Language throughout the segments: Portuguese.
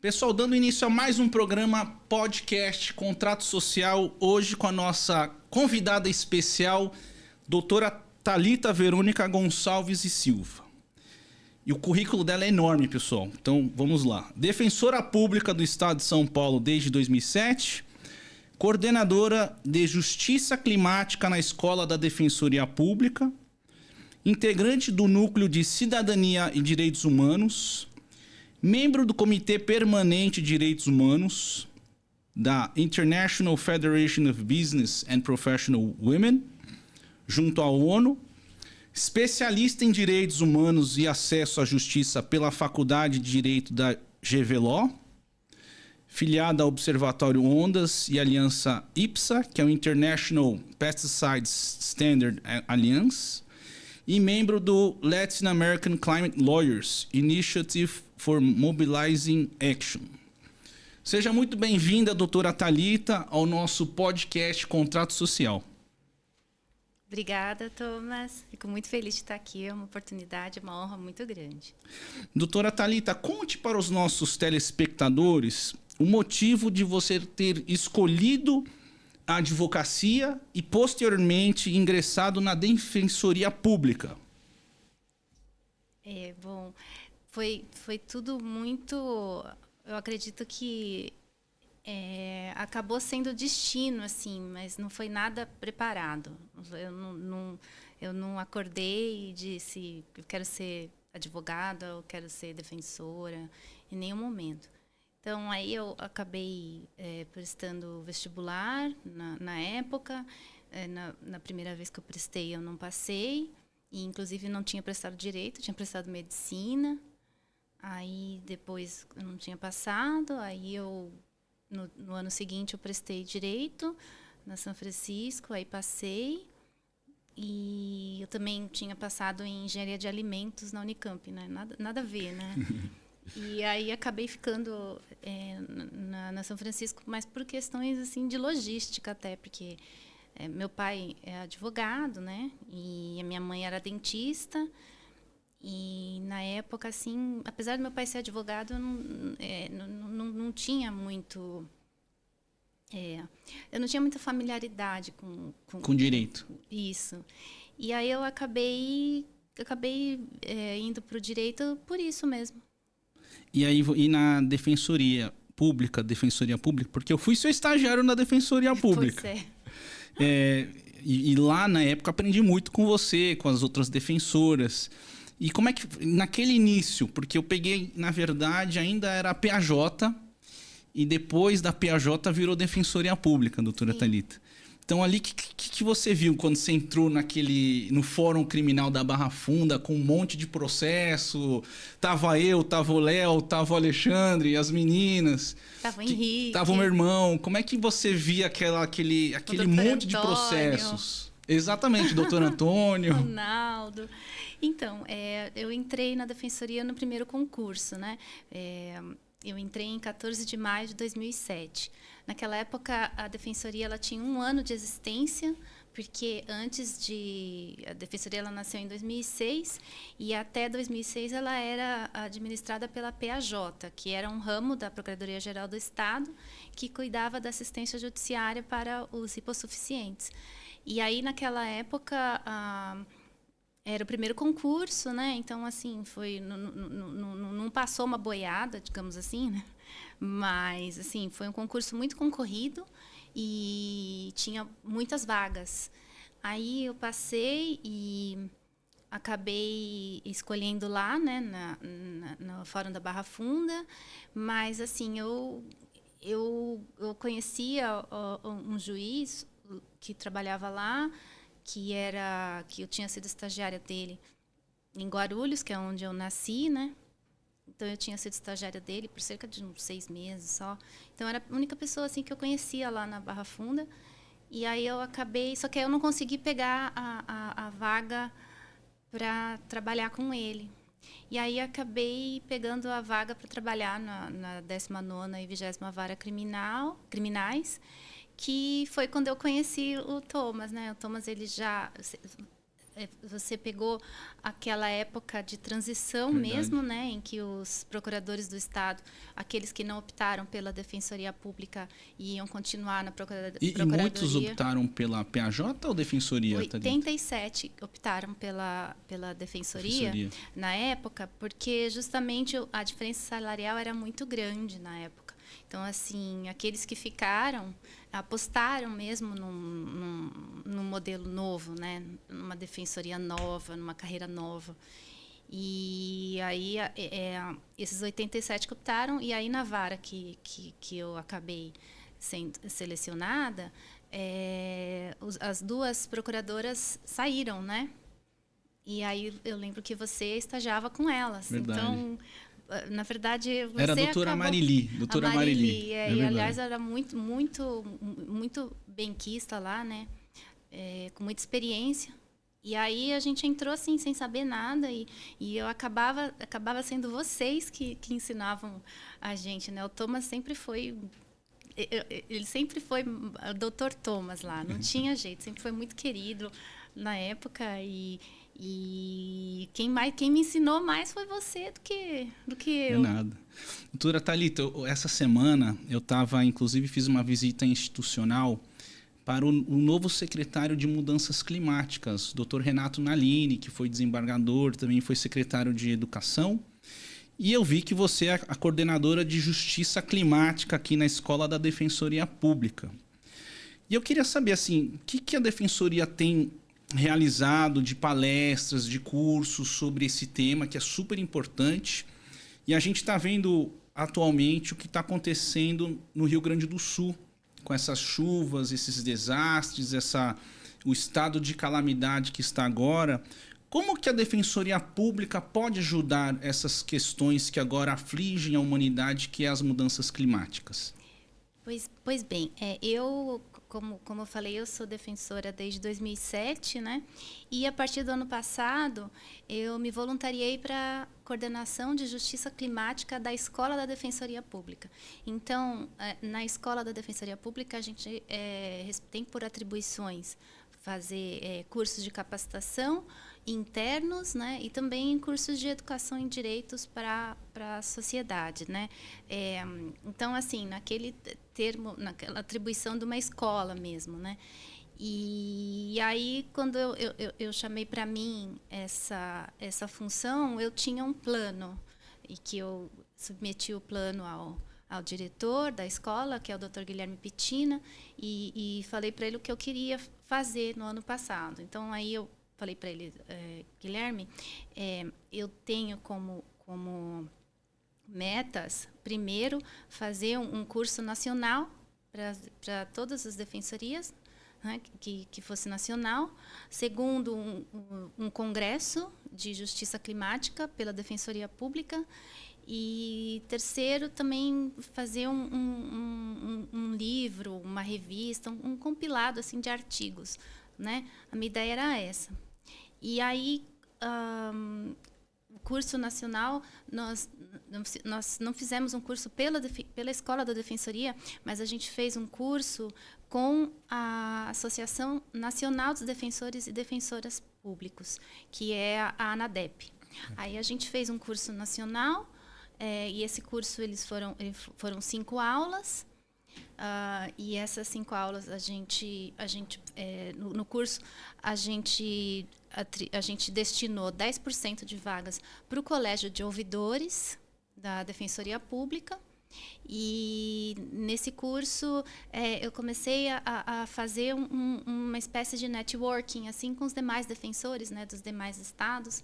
Pessoal, dando início a mais um programa podcast Contrato Social, hoje com a nossa convidada especial, doutora Thalita Verônica Gonçalves e Silva. E o currículo dela é enorme, pessoal. Então, vamos lá. Defensora Pública do Estado de São Paulo desde 2007, coordenadora de Justiça Climática na Escola da Defensoria Pública, integrante do Núcleo de Cidadania e Direitos Humanos, membro do Comitê Permanente de Direitos Humanos da International Federation of Business and Professional Women, junto à ONU, especialista em Direitos Humanos e Acesso à Justiça pela Faculdade de Direito da GVLO, filiada ao Observatório Ondas e Aliança IPSA, que é o International Pesticides Standard Alliance, e membro do Latin American Climate Lawyers Initiative for Mobilizing Action. Seja muito bem-vinda, doutora Thalita, ao nosso podcast Contrato Social. Obrigada, Thomas. Fico muito feliz de estar aqui. É uma oportunidade, uma honra muito grande. Doutora Thalita, conte para os nossos telespectadores o motivo de você ter escolhido a advocacia e, posteriormente, ingressado na Defensoria Pública. Bom, foi tudo muito... Eu acredito que acabou sendo destino, assim, mas não foi nada preparado. Eu não acordei e disse eu quero ser advogada, eu quero ser defensora, em nenhum momento. Então, aí eu acabei prestando vestibular na época. Na primeira vez que eu prestei, eu não passei. E, inclusive, não tinha prestado direito, tinha prestado medicina. Aí, depois, eu não tinha passado. Aí, no ano seguinte, eu prestei direito na São Francisco. Aí, passei. E eu também tinha passado em engenharia de alimentos na Unicamp, né? Nada a ver, né? E aí acabei ficando na São Francisco, mas por questões assim de logística até, porque meu pai é advogado, né? E a minha mãe era dentista. E na época, assim, apesar do meu pai ser advogado, eu não tinha muito... eu não tinha muita familiaridade com direito. Isso. E aí eu acabei indo para o direito por isso mesmo. E aí, na Defensoria Pública, porque eu fui seu estagiário na Defensoria Pública. Pois é. E lá, na época, aprendi muito com você, com as outras defensoras. E como é que, naquele início, porque eu peguei, na verdade, ainda era a PAJ, e depois da PAJ virou Defensoria Pública, doutora Thalita. Então, ali, o que você viu quando você entrou no Fórum Criminal da Barra Funda, com um monte de processo? Tava eu, tava o Léo, tava o Alexandre, as meninas. Tava o Henrique. Tava o meu irmão. Como é que você via aquele monte de processos? Exatamente, doutor Antônio. Ronaldo. Então, eu entrei na Defensoria no primeiro concurso, né? Eu entrei em 14 de maio de 2007. Naquela época, a Defensoria ela tinha 1 ano de existência, porque a Defensoria ela nasceu em 2006 e até 2006 ela era administrada pela PAJ, que era um ramo da Procuradoria-Geral do Estado, que cuidava da assistência judiciária para os hipossuficientes. E aí, naquela época... era o primeiro concurso, né? Então, assim, não passou uma boiada, digamos assim, né? Mas, assim, foi um concurso muito concorrido e tinha muitas vagas. Aí eu passei e acabei escolhendo lá, né? No Fórum da Barra Funda. Mas, assim, eu conhecia um juiz que trabalhava lá, que eu tinha sido estagiária dele em Guarulhos, que é onde eu nasci, né? Então, eu tinha sido estagiária dele por cerca de uns 6 meses só. Então, era a única pessoa assim, que eu conhecia lá na Barra Funda. E aí, eu acabei... Só que aí eu não consegui pegar a vaga para trabalhar com ele. E aí, acabei pegando a vaga para trabalhar na 19ª e 20ª Vara Criminais. que foi quando eu conheci o Thomas, né? O Thomas, ele já... Você pegou aquela época de transição mesmo, né, em que os procuradores do Estado, aqueles que não optaram pela Defensoria Pública, iam continuar na Procuradoria. E muitos optaram pela PAJ ou Defensoria? 87 optaram pela Defensoria na época, porque justamente a diferença salarial era muito grande na época. Então, assim, aqueles que ficaram apostaram mesmo num modelo novo, né? Numa defensoria nova, numa carreira nova. E aí, esses 87 que optaram, e aí na vara que eu acabei sendo selecionada, as duas procuradoras saíram, né? E aí eu lembro que você estagiava com elas. Verdade. Então... Na verdade, você era a doutora Marili. Doutora Marili. E, aliás, era muito benquista lá, né? Com muita experiência. E aí a gente entrou assim, sem saber nada. E eu acabava sendo vocês que ensinavam a gente, né? O Thomas sempre foi... Ele sempre foi o doutor Thomas lá. Não tinha jeito. Sempre foi muito querido na época. E quem me ensinou mais foi você do que eu. É nada. Doutora Thalita, essa semana eu inclusive fiz uma visita institucional para o novo secretário de Mudanças Climáticas, Dr. Renato Nalini, que foi desembargador, também foi secretário de Educação. E eu vi que você é a coordenadora de Justiça Climática aqui na Escola da Defensoria Pública. E eu queria saber, assim, o que a Defensoria tem realizado de palestras, de cursos sobre esse tema, que é super importante. E a gente está vendo atualmente o que está acontecendo no Rio Grande do Sul, com essas chuvas, esses desastres, o estado de calamidade que está agora. Como que a Defensoria Pública pode ajudar essas questões que agora afligem a humanidade, que é as mudanças climáticas? Pois bem, eu... Como eu falei, eu sou defensora desde 2007, né? E a partir do ano passado, eu me voluntariei para a coordenação de justiça climática da Escola da Defensoria Pública. Então, na Escola da Defensoria Pública, a gente tem por atribuições fazer cursos de capacitação internos, né, e também cursos de educação em direitos para a sociedade, né. Então, assim, naquele termo, naquela atribuição de uma escola mesmo, né. E aí, quando eu chamei para mim essa função, eu tinha um plano, e que eu submeti o plano ao diretor da escola, que é o Dr. Guilherme Pitina, e falei para ele o que eu queria fazer no ano passado. Então, aí eu falei para ele, Guilherme, eu tenho como metas, primeiro, fazer um curso nacional para todas as defensorias, né, que fosse nacional. Segundo, um congresso de justiça climática pela Defensoria Pública. E terceiro, também fazer um livro, uma revista, um compilado assim, de artigos, né? A minha ideia era essa. E aí, o curso nacional, nós não fizemos um curso pela Escola da Defensoria, mas a gente fez um curso com a Associação Nacional dos Defensores e Defensoras Públicos, que é a ANADEP. Aí a gente fez um curso nacional, e esse curso foram 5 aulas. E essas 5 aulas no curso a gente destinou 10% de vagas para o Colégio de Ouvidores da Defensoria Pública. E nesse curso eu comecei a fazer uma espécie de networking assim com os demais defensores, né, dos demais estados,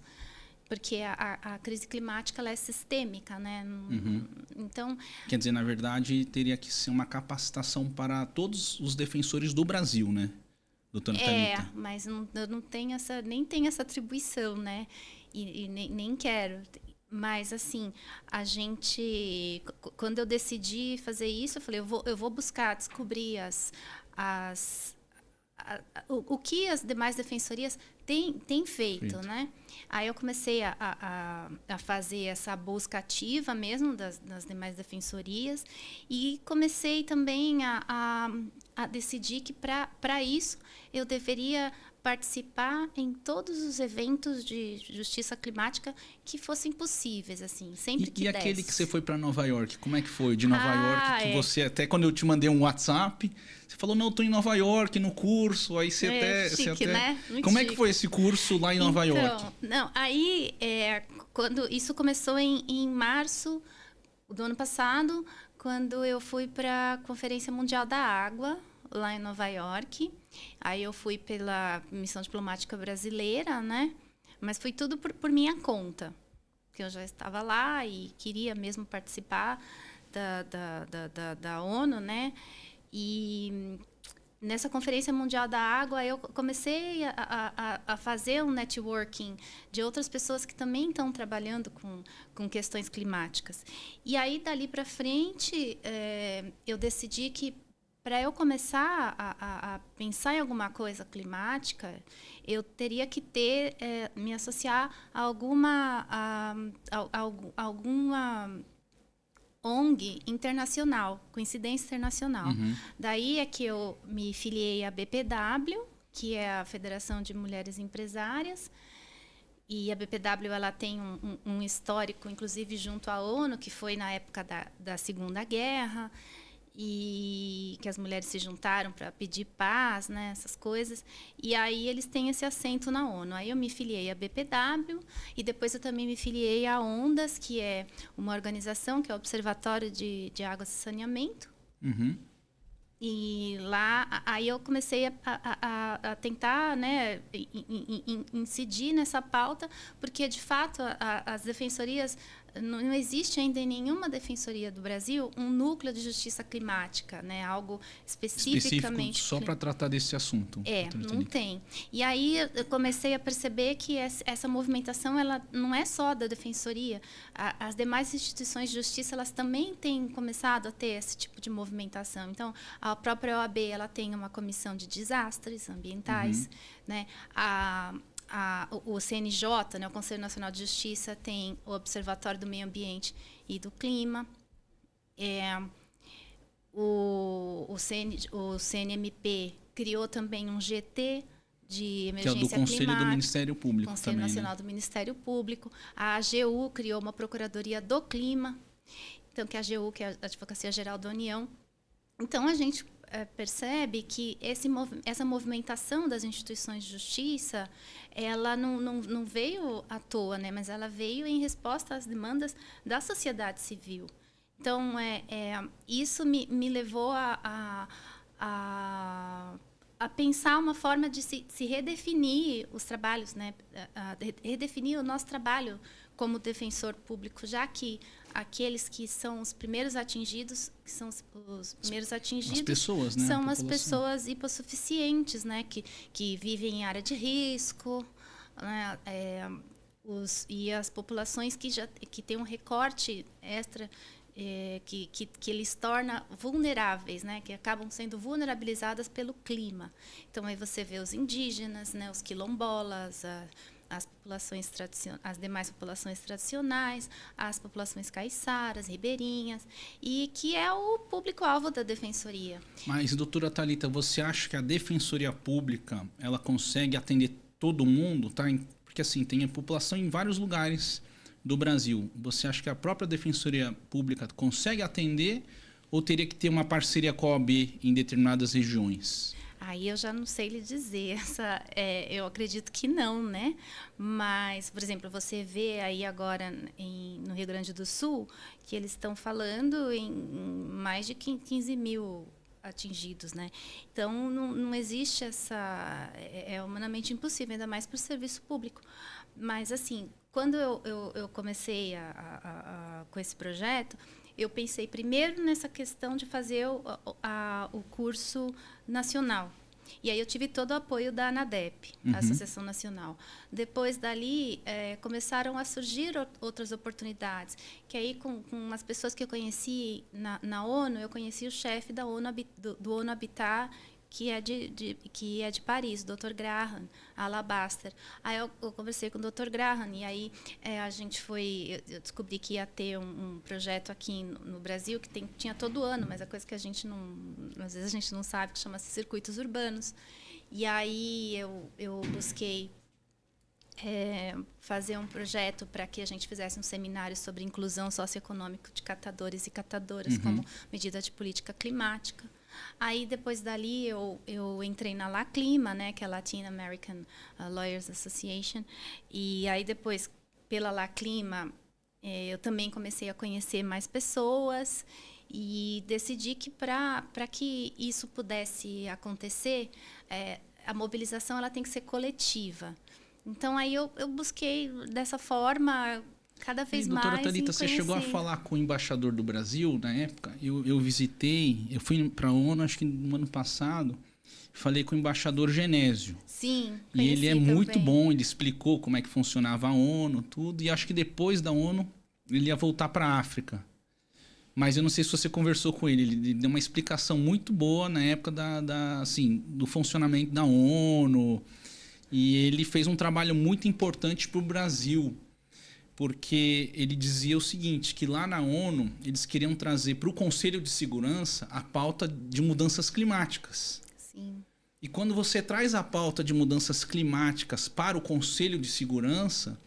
porque a crise climática ela é sistêmica, né? Uhum. Então, quer dizer, na verdade, teria que ser uma capacitação para todos os defensores do Brasil, né, doutora Thalita? Mas eu não tenho nem tenho essa atribuição, né? E nem quero. Mas, assim, quando eu decidi fazer isso, eu falei, eu vou buscar descobrir o que as demais defensorias têm feito, né? Aí eu comecei a fazer essa busca ativa mesmo das demais defensorias e comecei também a decidir que para isso eu deveria participar em todos os eventos de justiça climática que fossem possíveis, assim, sempre que desse. E aquele que você foi para Nova York, como é que foi? De Nova York, que é. você, até quando eu te mandei um WhatsApp, você falou, não, eu tô em Nova York, no curso, aí você Chique, né? Muito como chique. É que foi esse curso lá em Nova York? Não, aí, quando isso começou em março do ano passado, quando eu fui para a Conferência Mundial da Água, lá em Nova York. Aí eu fui pela Missão Diplomática Brasileira, né? Mas foi tudo por minha conta, porque eu já estava lá e queria mesmo participar da ONU, né? E nessa Conferência Mundial da Água, eu comecei a fazer um networking de outras pessoas que também estão trabalhando com questões climáticas. E aí, dali para frente, eu decidi que, para eu começar a pensar em alguma coisa climática, eu teria que me associar a alguma ONG internacional, coincidência internacional. Uhum. Daí é que eu me filiei à BPW, que é a Federação de Mulheres Empresárias. E a BPW ela tem um histórico, inclusive junto à ONU, que foi na época da Segunda Guerra, e que as mulheres se juntaram para pedir paz, né, essas coisas. E aí eles têm esse assento na ONU. Aí eu me filiei à BPW e depois eu também me filiei à ONDAS, que é uma organização que é o Observatório de Águas e Saneamento. Uhum. E lá, aí eu comecei a tentar, né, incidir nessa pauta, porque, de fato, as defensorias... Não existe ainda em nenhuma defensoria do Brasil um núcleo de justiça climática, né? Algo especificamente... Só para tratar desse assunto. Não tem. E aí eu comecei a perceber que essa movimentação ela não é só da defensoria. As demais instituições de justiça elas também têm começado a ter esse tipo de movimentação. Então, a própria OAB ela tem uma comissão de desastres ambientais, né? O CNJ, né, o Conselho Nacional de Justiça, tem o Observatório do Meio Ambiente e do Clima. O CNMP criou também um GT de emergência climática. Que é do Conselho do Ministério Público Conselho também, Nacional, né? Do Ministério Público. A AGU criou uma Procuradoria do Clima. Então, que é a AGU, que é a Advocacia Geral da União. Então, a gente percebe que essa movimentação das instituições de justiça, ela não veio à toa, né? Mas ela veio em resposta às demandas da sociedade civil. Então, isso me levou a pensar uma forma de se redefinir os trabalhos, né? Redefinir o nosso trabalho como defensor público, já que aqueles que são os primeiros atingidos, as pessoas, né? São as pessoas hipossuficientes, né? Que vivem em área de risco, né? E as populações que têm um recorte extra que lhes torna vulneráveis, né? Que acabam sendo vulnerabilizadas pelo clima. Então, aí você vê os indígenas, né? Os quilombolas, as demais populações tradicionais, as populações caiçaras, ribeirinhas, e que é o público-alvo da defensoria. Mas, doutora Thalita, você acha que a defensoria pública ela consegue atender todo mundo? Tá? Porque assim, tem a população em vários lugares do Brasil. Você acha que a própria defensoria pública consegue atender ou teria que ter uma parceria com a OAB em determinadas regiões? Aí eu já não sei lhe dizer, eu acredito que não, né? Mas, por exemplo, você vê aí agora no Rio Grande do Sul que eles estão falando em mais de 15 mil atingidos, né? Então, não existe é humanamente impossível, ainda mais para o serviço público. Mas, assim, quando eu comecei com esse projeto, eu pensei primeiro nessa questão de fazer o curso nacional. E aí eu tive todo o apoio da ANADEP, a Associação Nacional. Depois dali, começaram a surgir outras oportunidades. Que aí, com as pessoas que eu conheci na ONU, eu conheci o chefe da ONU, do ONU Habitat, que é de Paris, o Dr. Graham, Alabaster. Aí eu conversei com o Dr. Graham e aí a gente eu descobri que ia ter um projeto aqui no Brasil que tinha todo ano, mas a coisa que a gente não, às vezes a gente não sabe, que chama-se circuitos urbanos. E aí eu busquei fazer um projeto para que a gente fizesse um seminário sobre inclusão socioeconômica de catadores e catadoras como medida de política climática. Aí, depois dali, eu entrei na LACLIMA, né, que é a Latin American Lawyers Association. E aí, depois, pela LACLIMA, eu também comecei a conhecer mais pessoas e decidi que, para que isso pudesse acontecer, a mobilização ela tem que ser coletiva. Então, aí eu busquei, dessa forma, cada vez mais. Doutora Thalita, você chegou a falar com o embaixador do Brasil na época? Eu visitei, eu fui para a ONU, acho que no ano passado, falei com o embaixador Genésio. Sim, e ele é também. muito bom, ele explicou como é que funcionava a ONU, tudo, e acho que depois da ONU ele ia voltar para a África. Mas eu não sei se você conversou com ele, ele deu uma explicação muito boa na época assim, do funcionamento da ONU, e ele fez um trabalho muito importante para o Brasil, porque ele dizia o seguinte, que lá na ONU eles queriam trazer para o Conselho de Segurança a pauta de mudanças climáticas. Sim. E quando você traz a pauta de mudanças climáticas para o Conselho de Segurança,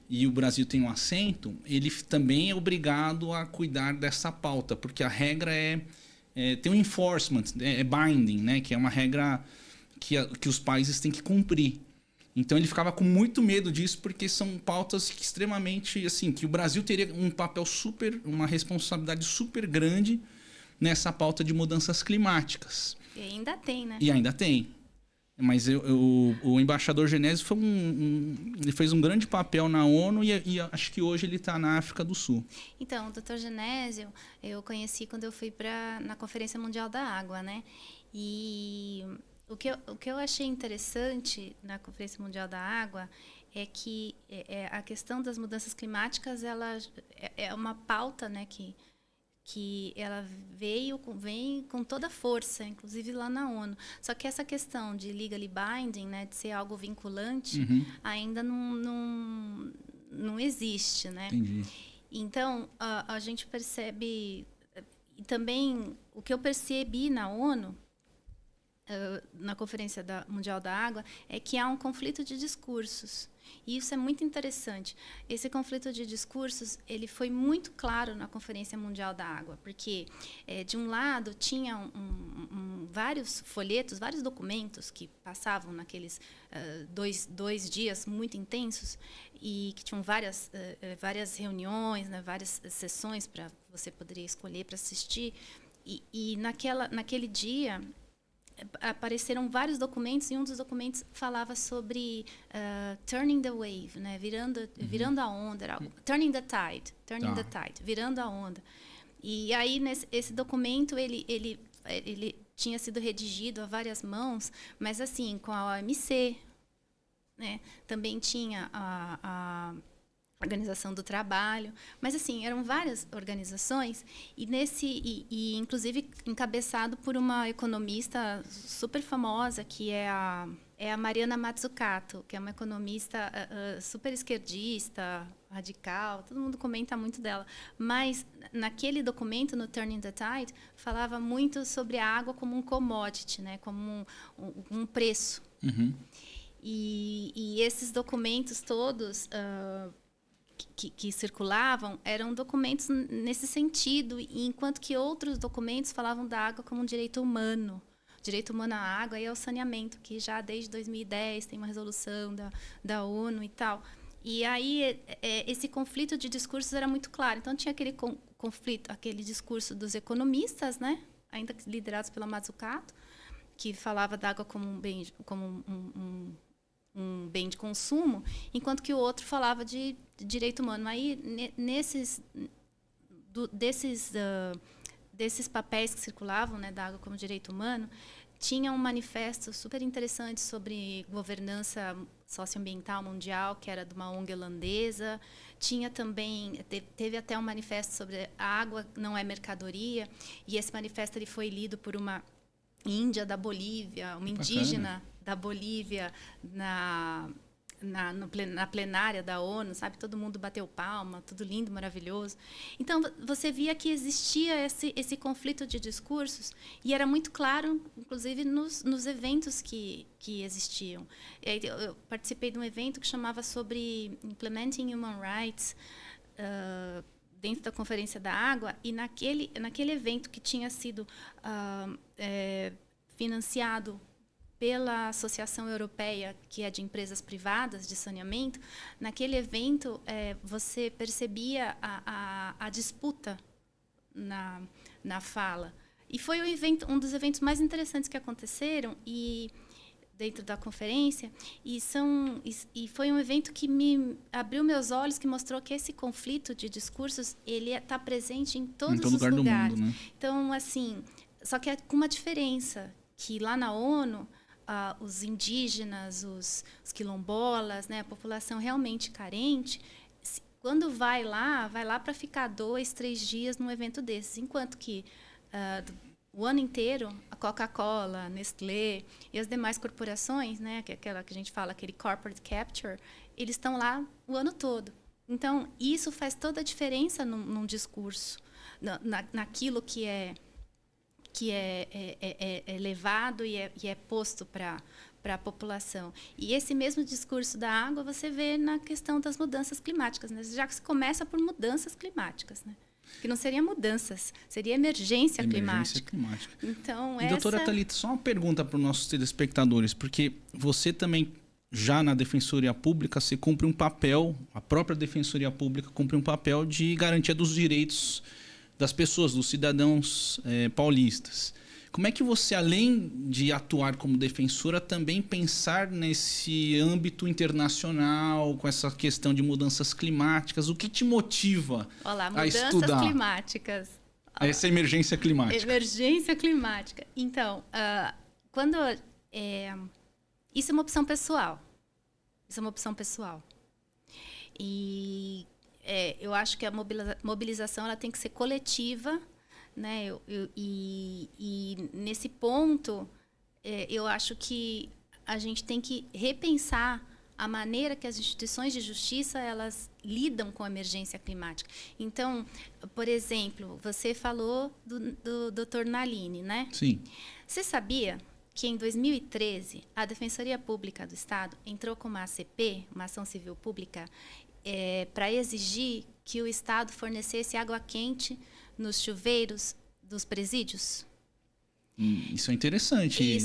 e o Brasil tem um assento, ele também é obrigado a cuidar dessa pauta, porque a regra tem um enforcement, é binding, né? Que é uma regra que os países têm que cumprir. Então ele ficava com muito medo disso, porque são pautas que extremamente, assim, que o Brasil teria um papel uma responsabilidade super grande nessa pauta de mudanças climáticas. E ainda tem, né? E ainda tem. Mas o embaixador Genésio ele fez um grande papel na ONU e acho que hoje ele está na África do Sul. Então, o Dr. Genésio, eu conheci quando eu fui na Conferência Mundial da Água, né? E o que eu achei interessante na Conferência Mundial da Água é que a questão das mudanças climáticas ela é uma pauta, né, que ela vem com toda a força, inclusive lá na ONU. Só que essa questão de legally binding, né, de ser algo vinculante, ainda não existe, né? Entendi. Então, a gente percebe... E também, o que eu percebi na ONU, na Conferência Mundial da Água, é que há um conflito de discursos. E isso é muito interessante. Esse conflito de discursos ele foi muito claro na Conferência Mundial da Água, porque, de um lado, tinha vários folhetos, vários documentos que passavam naqueles dois dias muito intensos e que tinham várias reuniões, né, várias sessões para você poderia escolher para assistir. E naquele dia apareceram vários documentos e um dos documentos falava sobre turning the wave, né, virando a onda, turning the tide, virando a onda. E aí esse documento ele tinha sido redigido a várias mãos, mas assim com a OMC, né, também tinha a Organização do Trabalho, mas assim eram várias organizações e inclusive encabeçado por uma economista super famosa que é a Mariana Mazzucato, que é uma economista super esquerdista, radical, todo mundo comenta muito dela, mas naquele documento, no Turning the Tide, falava muito sobre a água como um commodity, né, como um preço. E esses documentos todos que circulavam eram documentos nesse sentido, enquanto que outros documentos falavam da água como um direito humano. Direito humano à água e ao saneamento, que já desde 2010 tem uma resolução da ONU e tal. E aí esse conflito de discursos era muito claro. Então tinha aquele conflito, aquele discurso dos economistas, né, ainda liderados pela Mazzucato, que falava da água como um bem, como um bem de consumo, enquanto que o outro falava de direito humano. Aí, desses papéis que circulavam, né, da água como direito humano, tinha um manifesto super interessante sobre governança socioambiental mundial, que era de uma ONG holandesa. Tinha também, teve até um manifesto sobre a água não é mercadoria, e esse manifesto ele foi lido por uma índia da Bolívia, uma indígena da Bolívia na plenária da ONU, sabe? Todo mundo bateu palma, tudo lindo, maravilhoso. Então, você via que existia esse conflito de discursos e era muito claro, inclusive, nos eventos que existiam. Eu participei de um evento que chamava sobre Implementing Human Rights, dentro da Conferência da Água, e naquele evento que tinha sido financiado pela Associação Europeia, que é de empresas privadas de saneamento, naquele evento você percebia a disputa na fala. E foi um dos eventos mais interessantes que aconteceram dentro da conferência, e foi um evento que me abriu meus olhos, que mostrou que esse conflito de discursos ele está presente em todos os lugares. Do mundo, né? Então, assim, só que com uma diferença, que lá na ONU os indígenas, os quilombolas, né, a população realmente carente, quando vai lá para ficar 2, 3 dias num evento desses, enquanto que o ano inteiro a Coca-Cola, a Nestlé e as demais corporações, né, que é aquela que a gente fala, aquele corporate capture, eles estão lá o ano todo. Então, isso faz toda a diferença num discurso, naquilo que é levado e é posto para a população. E esse mesmo discurso da água você vê na questão das mudanças climáticas, né? Já que se começa por mudanças climáticas, né? Que não seria mudanças, seria emergência climática. Então, Doutora Thalita, só uma pergunta para os nossos telespectadores, porque você também, já na Defensoria Pública, você cumpre um papel, a própria Defensoria Pública cumpre um papel de garantia dos direitos das pessoas, dos cidadãos paulistas. Como é que você, além de atuar como defensora, também pensar nesse âmbito internacional, com essa questão de mudanças climáticas? O que te motiva a estudar? Mudanças climáticas. Essa emergência climática. Emergência climática. Então, isso é uma opção pessoal. E eu acho que a mobilização ela tem que ser coletiva, né? E nesse ponto, eu acho que a gente tem que repensar a maneira que as instituições de justiça elas lidam com a emergência climática. Então, por exemplo, você falou do Dr. Nalini, né? Sim. Você sabia que em 2013 a Defensoria Pública do Estado entrou com uma ACP, uma ação civil pública, para exigir que o Estado fornecesse água quente nos chuveiros dos presídios? Isso é interessante.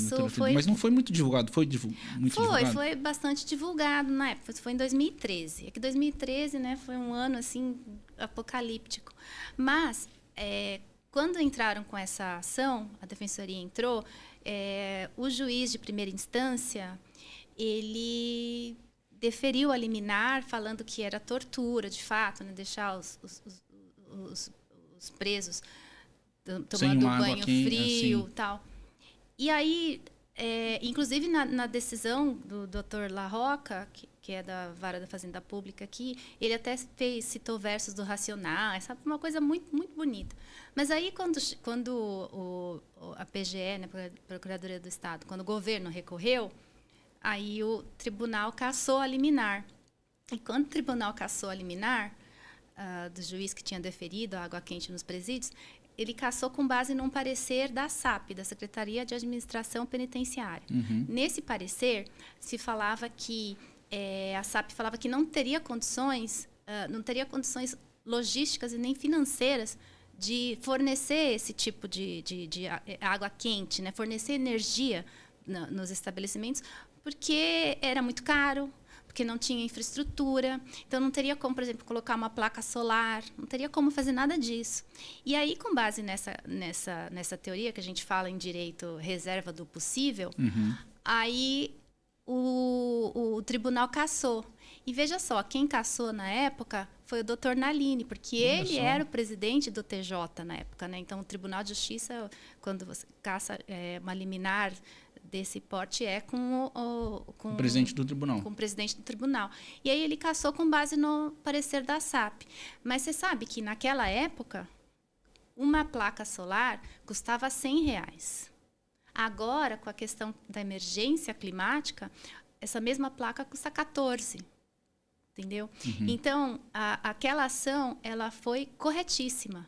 Mas não foi muito divulgado? Divulgado? Foi bastante divulgado na época. Foi em 2013. É que 2013, né, foi um ano assim apocalíptico. Mas, quando entraram com essa ação, a Defensoria entrou, o juiz de primeira instância, ele deferiu a liminar, falando que era tortura, de fato, né, deixar os presos tomando banho frio e tal. E aí, inclusive na decisão do Dr. La Roca, que é da Vara da Fazenda Pública aqui, ele até citou versos do Racionais, sabe? Uma coisa muito, muito bonita. Mas aí, quando a PGE, né, Procuradoria do Estado, quando o governo recorreu, aí o tribunal cassou a liminar. E quando o tribunal cassou a liminar do juiz que tinha deferido a água quente nos presídios, ele cassou com base num parecer da SAP, da Secretaria de Administração Penitenciária. Uhum. Nesse parecer, se falava que a SAP falava que não teria condições logísticas e nem financeiras de fornecer esse tipo de água quente, né? Fornecer energia nos estabelecimentos, porque era muito caro, porque não tinha infraestrutura, então não teria como, por exemplo, colocar uma placa solar, não teria como fazer nada disso. E aí, com base nessa teoria que a gente fala em direito reserva do possível, aí o tribunal cassou. E veja só, quem cassou na época foi o Dr. Nalini, porque ele era o presidente do TJ na época, né? Então, o Tribunal de Justiça, quando você caça uma liminar desse porte, com o presidente do tribunal. Com o presidente do tribunal. E aí ele cassou com base no parecer da SAP. Mas você sabe que, naquela época, uma placa solar custava R$100. Agora, com a questão da emergência climática, essa mesma placa custa 14. Entendeu? Então, aquela ação ela foi corretíssima.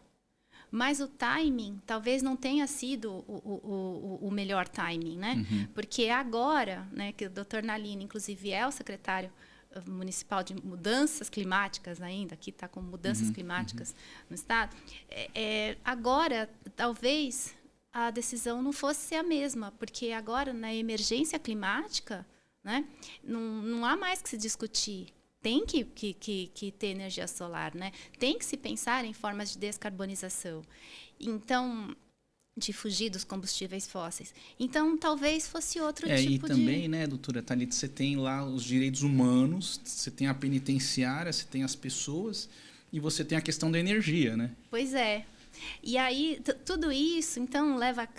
Mas o timing talvez não tenha sido o melhor timing, né? Porque agora, né, que o Dr. Nalini, inclusive, é o secretário municipal de mudanças climáticas ainda, aqui está com mudanças climáticas no estado, agora, talvez, a decisão não fosse a mesma, porque agora, na emergência climática, né, não há mais que se discutir. Tem que ter energia solar, né? Tem que se pensar em formas de descarbonização. Então, de fugir dos combustíveis fósseis. Então, talvez fosse outro tipo e também, né, doutora Thalita, você tem lá os direitos humanos, você tem a penitenciária, você tem as pessoas e você tem a questão da energia, né? Pois é. E aí, tudo isso, então, leva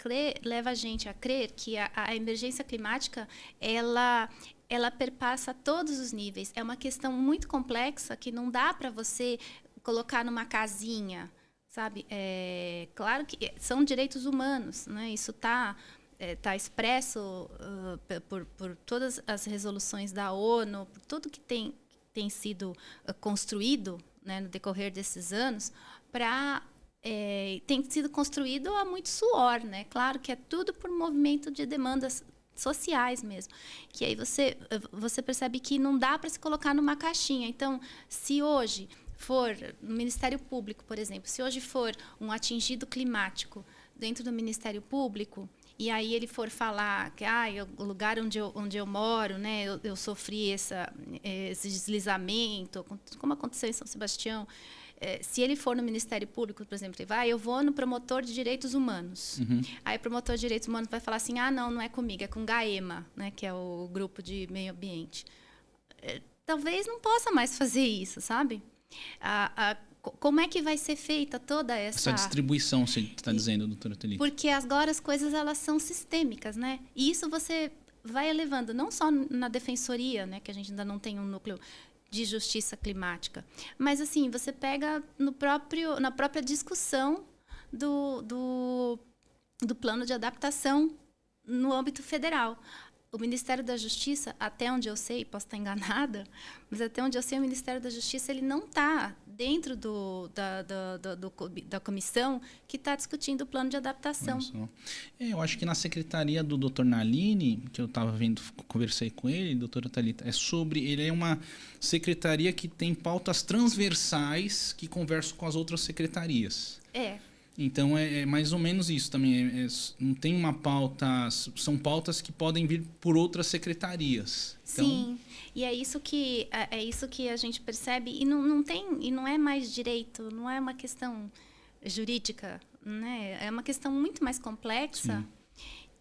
a gente a crer que a emergência climática, ela perpassa todos os níveis. É uma questão muito complexa que não dá para você colocar numa casinha, sabe? Claro que são direitos humanos, né? Isso tá expresso por todas as resoluções da ONU, por tudo que tem sido construído, né, no decorrer desses anos, tem sido construído a muito suor, né? Claro que é tudo por movimento de demandas sociais mesmo, que aí você percebe que não dá para se colocar numa caixinha. Então, se hoje for no Ministério Público, por exemplo, se hoje for um atingido climático dentro do Ministério Público, e aí ele for falar que o lugar onde eu moro, né, eu sofri esse deslizamento, como aconteceu em São Sebastião, se ele for no Ministério Público, por exemplo, eu vou no promotor de direitos humanos. Aí o promotor de direitos humanos vai falar assim, não é comigo, é com GAEMA, né, que é o grupo de meio ambiente. Talvez não possa mais fazer isso, sabe? Como é que vai ser feita toda essa distribuição, você está dizendo, doutora Thalita? Porque agora as coisas elas são sistêmicas, né? E isso você vai elevando, não só na defensoria, né, que a gente ainda não tem um núcleo de justiça climática, mas assim você pega na própria discussão do plano de adaptação no âmbito federal. O Ministério da Justiça, até onde eu sei, posso estar enganada, mas até onde eu sei, o Ministério da Justiça ele não está dentro da comissão que está discutindo o plano de adaptação. Eu acho que na secretaria do Dr. Nalini, que eu estava vendo, conversei com ele, doutora Thalita, ele é uma secretaria que tem pautas transversais que conversam com as outras secretarias. Então, é mais ou menos isso também. Não tem uma pauta... São pautas que podem vir por outras secretarias. Então... Sim, e é isso que a gente percebe. E não é mais direito, não é uma questão jurídica, né? É uma questão muito mais complexa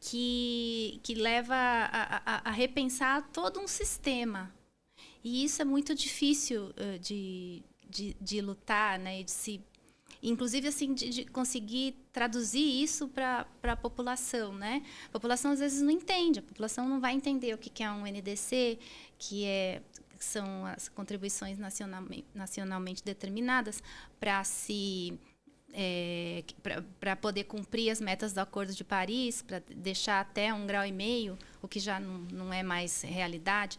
que leva a repensar todo um sistema. E isso é muito difícil de lutar, né? Inclusive, assim, de conseguir traduzir isso para a população, né? A população, às vezes, não entende. A população não vai entender o que é um NDC, que são as contribuições nacionalmente determinadas para poder cumprir as metas do Acordo de Paris, para deixar até 1,5 graus, o que já não é mais realidade.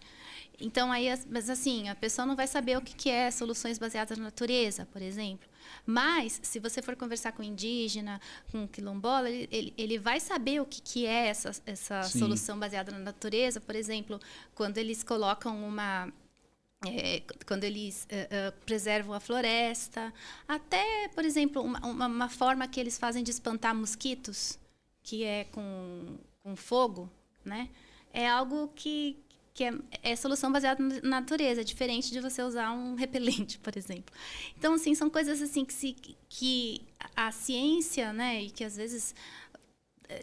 Então, mas assim, a pessoa não vai saber o que é soluções baseadas na natureza, por exemplo. Mas, se você for conversar com indígena, com quilombola, ele vai saber o que é essa solução baseada na natureza. Por exemplo, quando eles colocam quando eles preservam a floresta. Até, por exemplo, uma forma que eles fazem de espantar mosquitos, que é com fogo, né? É algo que é solução baseada na natureza, é diferente de você usar um repelente, por exemplo. Então, assim, são coisas assim que a ciência, né, e que às vezes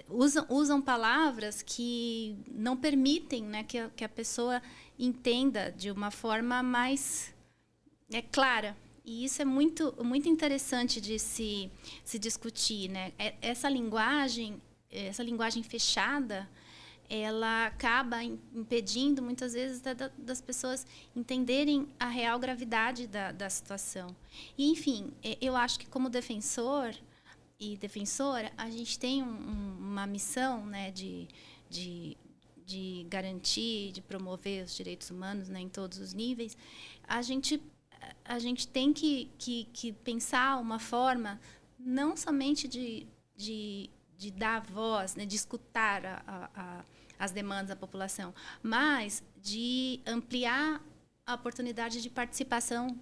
usam palavras que não permitem, né, que a pessoa entenda de uma forma mais clara. E isso é muito, muito interessante de se discutir, né? Essa linguagem fechada, ela acaba impedindo, muitas vezes, das pessoas entenderem a real gravidade da situação. E, enfim, eu acho que, como defensor, e defensora, a gente tem uma missão, né, de garantir, de promover os direitos humanos, né, em todos os níveis. A gente tem que pensar uma forma não somente de dar voz, né, de escutar as demandas da população, mas de ampliar a oportunidade de participação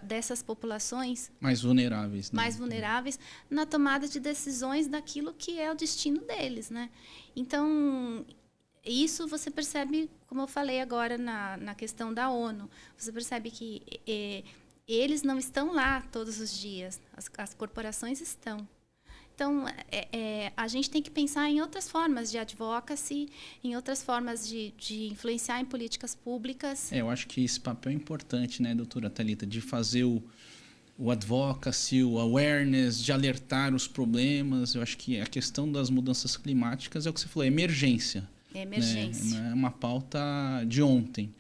dessas populações mais vulneráveis, né? mais vulneráveis na tomada de decisões daquilo que é o destino deles, né? Então, isso você percebe, como eu falei agora na questão da ONU, você percebe que eles não estão lá todos os dias, as corporações estão. Então, a gente tem que pensar em outras formas de advocacy, em outras formas de influenciar em políticas públicas. Eu acho que esse papel é importante, né, doutora Thalita, de fazer o advocacy, o awareness, de alertar os problemas. Eu acho que a questão das mudanças climáticas é o que você falou, é emergência. É emergência. Né? Não é uma pauta de ontem.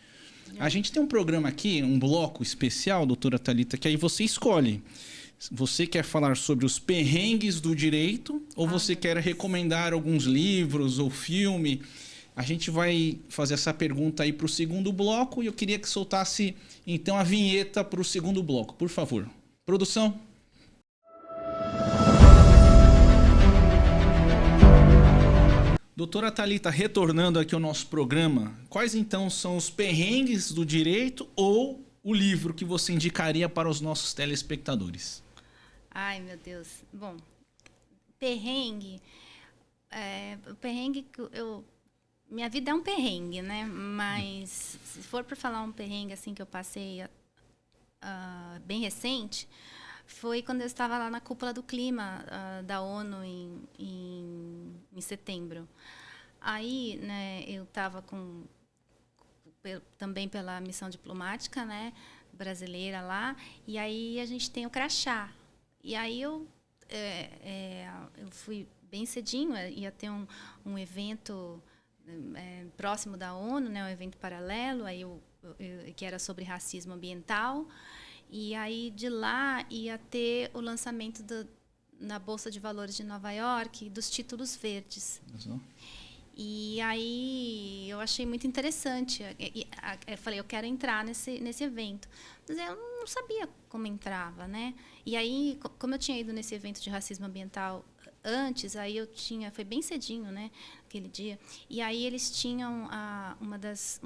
A gente tem um programa aqui, um bloco especial, doutora Thalita, que aí você escolhe. Você quer falar sobre os perrengues do direito ou você quer recomendar alguns livros ou filme? A gente vai fazer essa pergunta aí para o segundo bloco e eu queria que soltasse, então, a vinheta para o segundo bloco, por favor. Produção. Doutora Thalita, retornando aqui ao nosso programa, quais então são os perrengues do direito ou o livro que você indicaria para os nossos telespectadores? Ai, meu Deus. Bom, perrengue. O perrengue que minha vida é um perrengue, né? Mas se for para falar um perrengue assim que eu passei bem recente, foi quando eu estava lá na cúpula do clima da ONU em setembro. Aí, né, eu estava também pela missão diplomática, né, brasileira lá, e aí a gente tem o crachá. E aí eu fui bem cedinho, ia ter um evento próximo da ONU, né, um evento paralelo, aí que era sobre racismo ambiental. E aí de lá ia ter o lançamento na Bolsa de Valores de Nova York dos títulos verdes. Uhum. E aí eu achei muito interessante. Eu falei, eu quero entrar nesse evento. Mas eu não sabia como entrava, né? E aí, como eu tinha ido nesse evento de racismo ambiental antes, aí foi bem cedinho, né? Aquele dia. E aí eles tinham uma das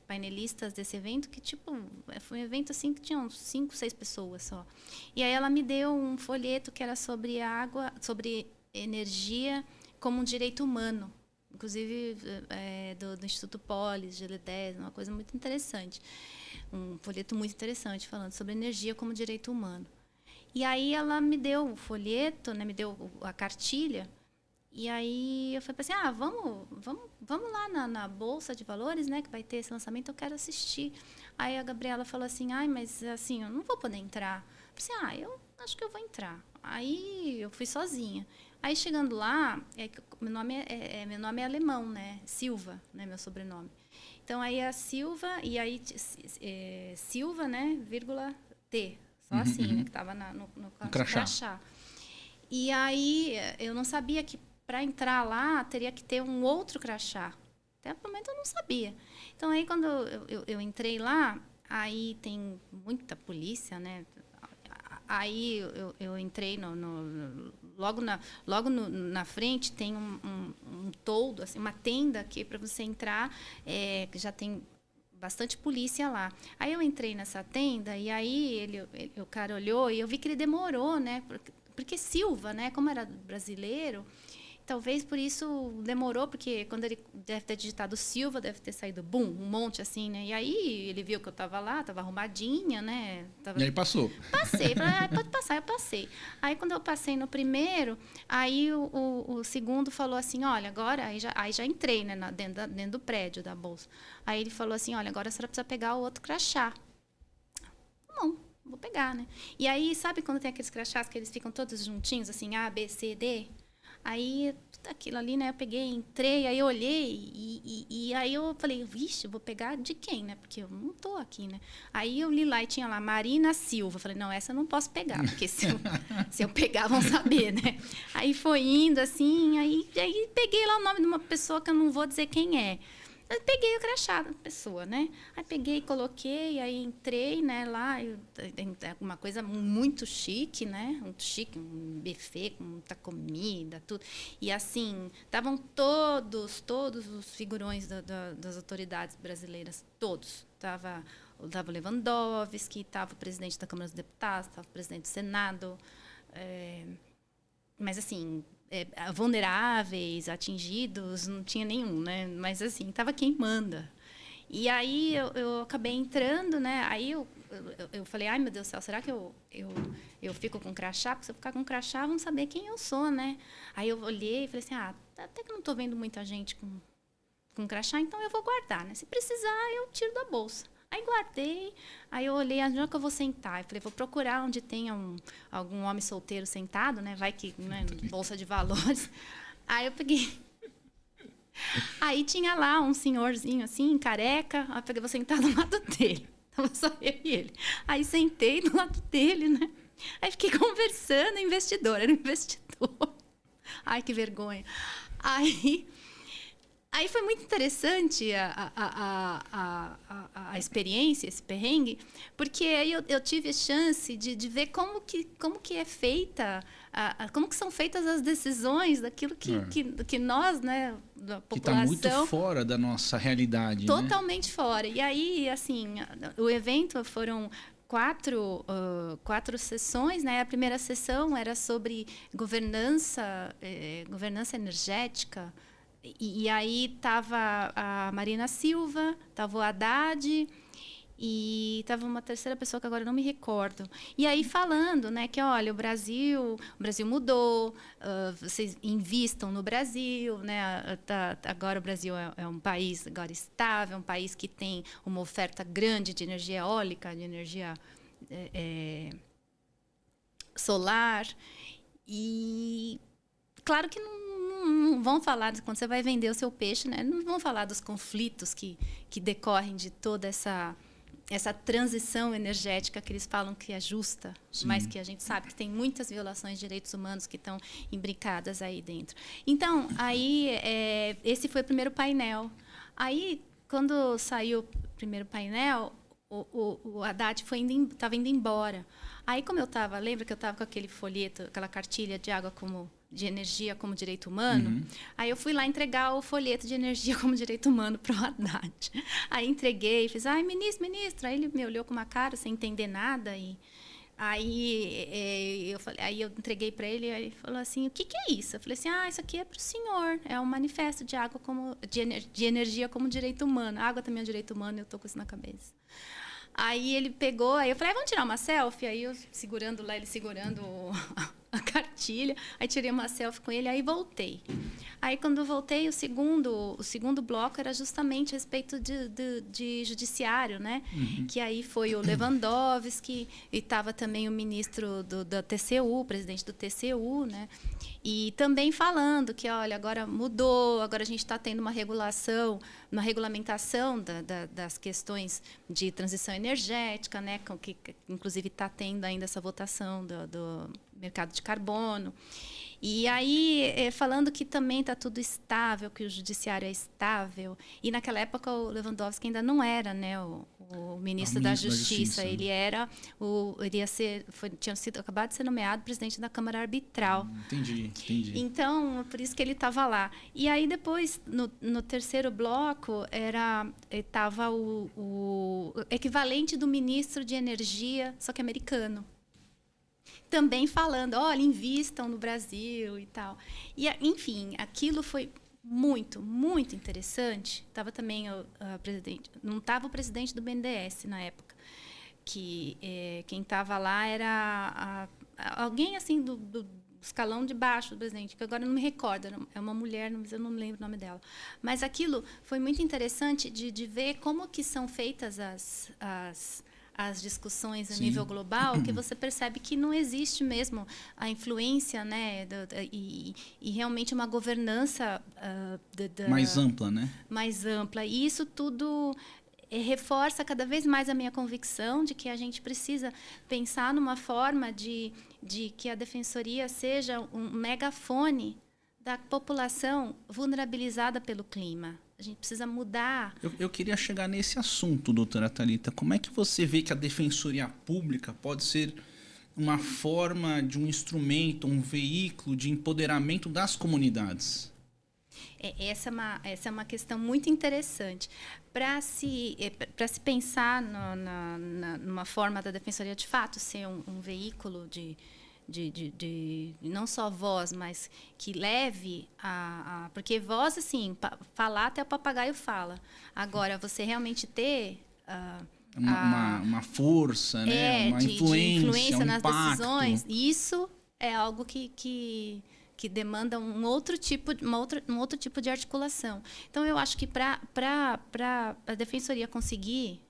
painelistas desse evento que, tipo, foi um evento assim que tinham 5, 6 pessoas só. E aí ela me deu um folheto que era sobre água, sobre energia como um direito humano, inclusive do Instituto Polis, GL10, uma coisa muito interessante. Um folheto muito interessante, falando sobre energia como direito humano. E aí ela me deu o folheto, né, me deu a cartilha, e aí eu falei assim, vamos lá na Bolsa de Valores, né, que vai ter esse lançamento, eu quero assistir. Aí a Gabriela falou assim, mas assim, eu não vou poder entrar. Eu falei assim, eu acho que eu vou entrar. Aí eu fui sozinha. Aí chegando lá, meu nome é alemão, né? Silva, né? Meu sobrenome. Então aí a Silva, e aí Silva, né? Vírgula T. Só assim, né? Que estava no crachá. E aí eu não sabia que para entrar lá teria que ter um outro crachá. Até o momento eu não sabia. Então aí quando eu entrei lá, aí tem muita polícia, né? Aí eu entrei logo na frente tem um toldo, assim, uma tenda que para você entrar que já tem bastante polícia lá. Aí eu entrei nessa tenda e aí o cara olhou e eu vi que ele demorou, né? Porque Silva, né? Como era brasileiro, talvez por isso demorou, porque quando ele deve ter digitado Silva, deve ter saído, um monte assim, né? E aí ele viu que eu estava lá, estava arrumadinha, né? E aí passou. Passei, falei, pode passar, eu passei. Aí quando eu passei no primeiro, aí o segundo falou assim, olha, agora, aí já entrei, né, dentro do prédio da Bolsa. Aí ele falou assim, olha, agora a senhora precisa pegar o outro crachá. Bom, vou pegar, né? E aí, sabe quando tem aqueles crachás que eles ficam todos juntinhos, assim, A, B, C, D? Aí aquilo ali, né? Eu peguei, entrei, aí eu olhei e aí eu falei, vixe, eu vou pegar de quem, né? Porque eu não estou aqui, né? Aí eu li lá e tinha lá Marina Silva. Falei, não, essa eu não posso pegar, porque se eu pegar, vão saber, né? Aí foi indo assim, aí peguei lá o nome de uma pessoa que eu não vou dizer quem é. Eu peguei o crachá da pessoa, né? Aí peguei, coloquei, aí entrei, né, lá, uma coisa muito chique, né? Muito chique, um buffet com muita comida, tudo. E assim, estavam todos os figurões das autoridades brasileiras, todos. Tava o Lewandowski, estava o presidente da Câmara dos Deputados, estava o presidente do Senado, mas assim, vulneráveis, atingidos, não tinha nenhum, né? Mas assim, estava quem manda. E aí eu acabei entrando, né? Aí eu falei, ai meu Deus do céu, será que eu fico com crachá? Porque se eu ficar com crachá, vão saber quem eu sou, né? Aí eu olhei e falei assim, até que não estou vendo muita gente com crachá, então eu vou guardar, né? Se precisar, eu tiro da bolsa. Aí guardei, aí eu olhei, onde é que eu vou sentar? Eu falei, vou procurar onde tenha algum homem solteiro sentado, né? Vai que, né, bolsa de valores. Aí eu peguei. Aí tinha lá um senhorzinho assim, careca. Aí eu peguei, vou sentar do lado dele. Tava só eu e ele. Aí sentei do lado dele, né? Aí fiquei conversando, investidor, era um investidor. Ai, que vergonha. Aí foi muito interessante a experiência, esse perrengue, porque aí eu tive a chance de ver como que é feita, como que são feitas as decisões daquilo que nós, né, da população... Que está muito fora da nossa realidade, totalmente, né? Fora. E aí, assim, o evento foram quatro sessões, né? A primeira sessão era sobre governança energética. E aí estava a Marina Silva, estava o Haddad e estava uma terceira pessoa que agora eu não me recordo. E aí falando, né, que olha, o Brasil mudou, vocês invistam no Brasil, né? Agora o Brasil é um país agora estável, um país que tem uma oferta grande de energia eólica, de energia solar. E claro que não vão falar, quando você vai vender o seu peixe, né? Não vão falar dos conflitos que decorrem de toda essa transição energética que eles falam que é justa, sim, mas que a gente sabe que tem muitas violações de direitos humanos que estão imbricadas aí dentro. Então, aí, esse foi o primeiro painel. Aí, quando saiu o primeiro painel, o Haddad estava indo embora. Aí, como eu estava, lembra que eu estava com aquele folheto, aquela cartilha de energia como direito humano? Uhum. Aí eu fui lá entregar o folheto de energia como direito humano para o Haddad. Aí entreguei, fiz, ministro. Aí ele me olhou com uma cara sem entender nada. E aí eu entreguei para ele, aí ele falou assim, o que é isso? Eu falei assim, isso aqui é para o senhor, é um manifesto de água de energia como direito humano. A água também é um direito humano, eu estou com isso na cabeça. Aí ele pegou, aí eu falei, vamos tirar uma selfie? Aí eu segurando a cartilha, aí tirei uma selfie com ele, aí voltei. Aí quando eu voltei, o segundo bloco era justamente a respeito de judiciário, né? Uhum. Que aí foi o Lewandowski, e estava também o ministro da TCU, o presidente do TCU, né? E também falando que, olha, agora mudou, agora a gente está tendo uma regulamentação das questões de transição energética, né? Que inclusive está tendo ainda essa votação do mercado de carbono. E aí, falando que também está tudo estável, que o judiciário é estável. E naquela época o Lewandowski ainda não era, né, o ministro da Justiça. Ele era tinha sido acabado de ser nomeado presidente da Câmara Arbitral. Entendi. Então, por isso que ele estava lá. E aí depois, no terceiro bloco, estava o equivalente do ministro de Energia, só que americano. Também falando, olha, invistam no Brasil e tal. E, enfim, aquilo foi muito, muito interessante. Estava também presidente, não estava o presidente do BNDES na época, que quem estava lá era alguém assim do escalão de baixo do presidente, que agora eu não me recordo, é uma mulher, mas eu não me lembro o nome dela. Mas aquilo foi muito interessante de ver como que são feitas as discussões a nível global, que você percebe que não existe mesmo a influência, né, e realmente uma governança mais ampla, né? Mais ampla. E isso tudo reforça cada vez mais a minha convicção de que a gente precisa pensar numa forma de que a Defensoria seja um megafone da população vulnerabilizada pelo clima. A gente precisa mudar. Eu queria chegar nesse assunto, doutora Thalita. Como é que você vê que a Defensoria Pública pode ser uma forma de um instrumento, um veículo de empoderamento das comunidades? Essa é uma questão muito interessante. Para se pensar numa forma da Defensoria, de fato, ser um veículo de não só voz, mas que leve porque voz, assim, falar até o papagaio fala. Agora, você realmente ter uma força, né? Uma influência nas impacto. decisões, isso é algo que demanda um outro tipo de articulação. Então, eu acho que para a Defensoria conseguir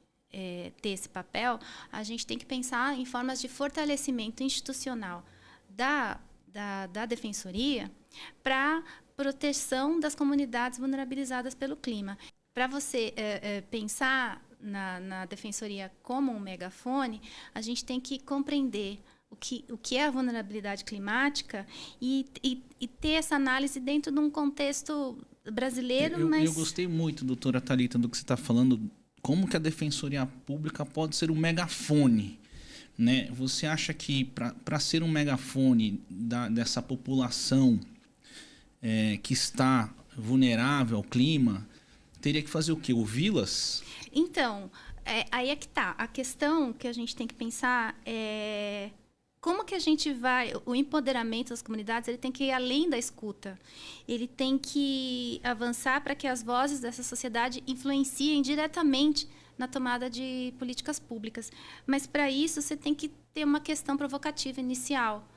ter esse papel, a gente tem que pensar em formas de fortalecimento institucional da Defensoria para proteção das comunidades vulnerabilizadas pelo clima. Para você pensar na Defensoria como um megafone, a gente tem que compreender o que é a vulnerabilidade climática e ter essa análise dentro de um contexto brasileiro. Eu gostei muito, doutora Thalita, do que você está falando. Como que a Defensoria Pública pode ser um megafone? Né? Você acha que para ser um megafone dessa população que está vulnerável ao clima, teria que fazer o quê? Ouvi-las? Então, aí é que está. A questão que a gente tem que pensar é como que a gente vai... O empoderamento das comunidades, ele tem que ir além da escuta. Ele tem que avançar para que as vozes dessa sociedade influenciem diretamente na tomada de políticas públicas. Mas, para isso, você tem que ter uma questão provocativa inicial.